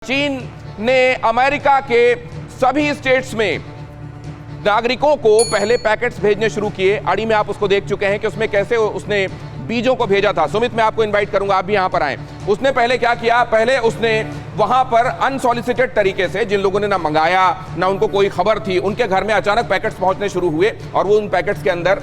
चीन ने अमेरिका के सभी स्टेट्स में नागरिकों को पहले पैकेट्स भेजने शुरू किए। अड़ी में आप उसको देख चुके हैं कि उसमें कैसे उसने बीजों को भेजा था। सुमित, मैं आपको इनवाइट करूंगा, आप भी यहां पर आए। उसने पहले क्या किया, पहले उसने वहां पर अनसॉलिसिटेड तरीके से, जिन लोगों ने ना मंगाया ना उनको कोई खबर थी, उनके घर में अचानक पैकेट्स पहुंचने शुरू हुए और वो उन पैकेट्स के अंदर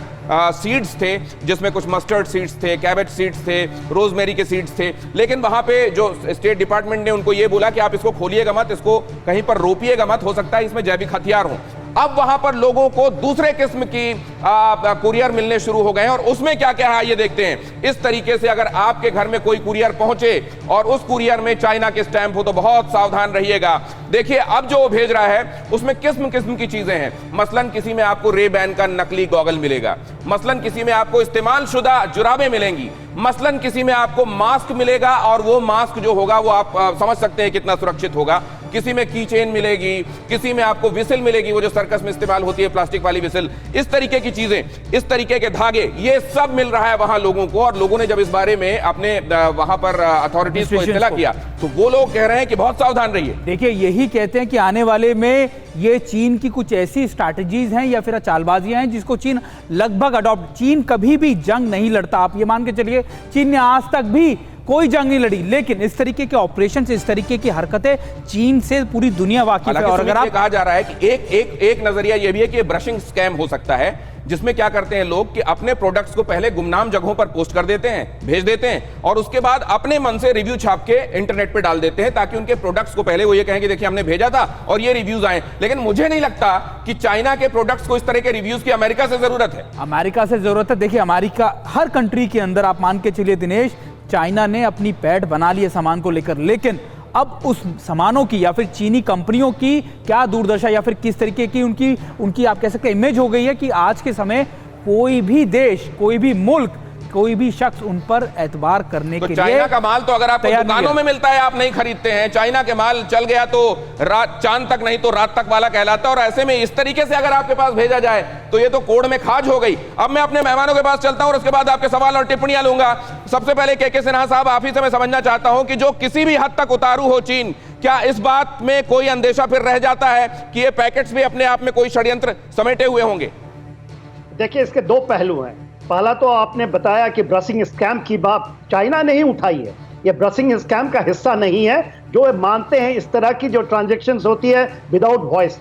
सीड्स थे, जिसमें कुछ मस्टर्ड सीड्स थे, कैबेज सीड्स थे, रोजमेरी के सीड्स थे। लेकिन वहां पे जो स्टेट डिपार्टमेंट ने उनको ये बोला कि आप इसको खोलिएगा मत, इसको कहीं पर रोपिएगा मत, हो सकता है इसमें जैविक हथियार हो। अब वहां पर लोगों को दूसरे किस्म की कुरियर मिलने शुरू हो गए हैं और उसमें क्या क्या है ये देखते हैं। इस तरीके से अगर आपके घर में कोई कुरियर पहुंचे और उस कुरियर में चाइना के स्टैंप हो तो बहुत सावधान रहिएगा। देखिए अब जो वो भेज रहा है उसमें किस्म किस्म की चीजें हैं। मसलन किसी में आपको रे-बैन का नकली गॉगल मिलेगा, मसलन किसी में आपको इस्तेमाल शुदा जुराबें मिलेंगी, मसलन किसी में आपको मास्क मिलेगा और वो मास्क जो होगा वो आप समझ सकते हैं कितना सुरक्षित होगा। किसी में की चेन मिलेगी, किसी में आपको विसिल मिलेगी, वो जो सर्कस में इस्तेमाल होती है प्लास्टिक वाली विसिल, इस तरीके की चीजें, इस तरीके के धागे, ये सब मिल रहा है वहां लोगों को। और लोगों ने जब इस बारे में अपने वहां पर अथॉरिटीज को इत्तला किया तो वो लोग कह रहे हैं कि बहुत सावधान रहिए। देखिए यही कहते हैं कि आने वाले में ये चीन की कुछ ऐसी स्ट्रैटेजीज हैं या फिर चालबाजियां हैं जिसको चीन लगभग अडॉप्ट। चीन कभी भी जंग नहीं लड़ता, आप ये मान के चलिए चीन ने आज तक भी कोई जंग नहीं लड़ी, लेकिन इस तरीके के ऑपरेशन से, इस तरीके की हरकतें चीन से पूरी दुनिया वाकिफ है। और अगर आप कहा जा रहा है कि एक नजरिया यह भी है कि ब्रशिंग स्कैम हो सकता है, जिसमें क्या करते हैं लोग कि अपने प्रोडक्ट्स को पहले गुमनाम जगहों पर पोस्ट कर देते हैं, भेज देते हैं और उसके बाद अपने मन से रिव्यू छाप के इंटरनेट पे डाल देते हैं ताकि उनके प्रोडक्ट्स को पहले वो ये कहें कि देखिए हमने भेजा था और ये रिव्यूज आए। लेकिन मुझे नहीं लगता कि चाइना के प्रोडक्ट्स को इस तरह के रिव्यूज की अमेरिका से जरूरत है। अमेरिका से जरूरत है। देखिए अमेरिका हर कंट्री के अंदर, आप मान के चलिए दिनेश, चाइना ने अपनी पैठ बना ली है सामान को लेकर, लेकिन अब उस सामानों की या फिर चीनी कंपनियों की क्या दुर्दशा या फिर किस तरीके की उनकी आप कह सकते हैं इमेज हो गई है कि आज के समय कोई भी देश, कोई भी मुल्क, कोई भी शख्स उन पर एतबार करने के लिए चाइना का माल तो अगर आपको दुकानों में मिलता है आप नहीं खरीदते हैं। चाइना के माल चल गया तो रात चांद तक नहीं तो रात तक वाला कहलाता है। और ऐसे में इस तरीके से अगर आपके पास भेजा जाए तो ये तो कोड़ में खाज हो गई। अब मैं अपने मेहमानों के पास चलता हूं और उसके बाद आपके सवाल और टिप्पणियां लूंगा। सबसे पहले के सिन्हा साहब, आप ही से मैं समझना चाहता हूं कि जो किसी भी हद तक उतारू हो चीन, क्या इस बात में कोई अंदेशा फिर रह जाता है कि ये पैकेट्स भी अपने आप में कोई षड्यंत्र समेटे हुए होंगे? देखिए इसके दो पहलू हैं। पहला तो आपने बताया कि ब्रशिंग स्कैम की बात चाइना ने ही उठाई है, ये ब्रशिंग स्कैम का हिस्सा नहीं है। जो मानते हैं इस तरह की जो ट्रांजैक्शंस होती है विदाउट वॉइस,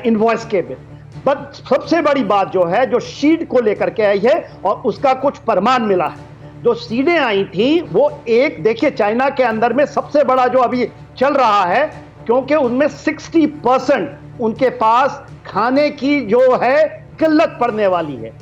इनवॉइस के बिल। बट सबसे बड़ी बात जो है, जो सीड को लेकर के आई है और उसका कुछ प्रमाण मिला है। जो सीडें आई थी वो एक, देखिए चाइना के अंदर में सबसे बड़ा जो अभी चल रहा है, क्योंकि उनमें 60% उनके पास खाने की जो है किल्लत पड़ने वाली है।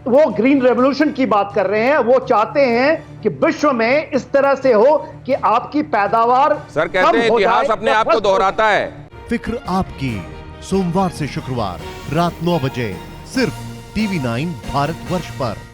वो ग्रीन रेवोल्यूशन की बात कर रहे हैं। वो चाहते हैं कि विश्व में इस तरह से हो कि आपकी पैदावार, सर कहते हैं इतिहास अपने आप को दोहराता है। फिक्र आपकी, सोमवार से शुक्रवार रात 9 बजे सिर्फ TV9 भारतवर्ष पर।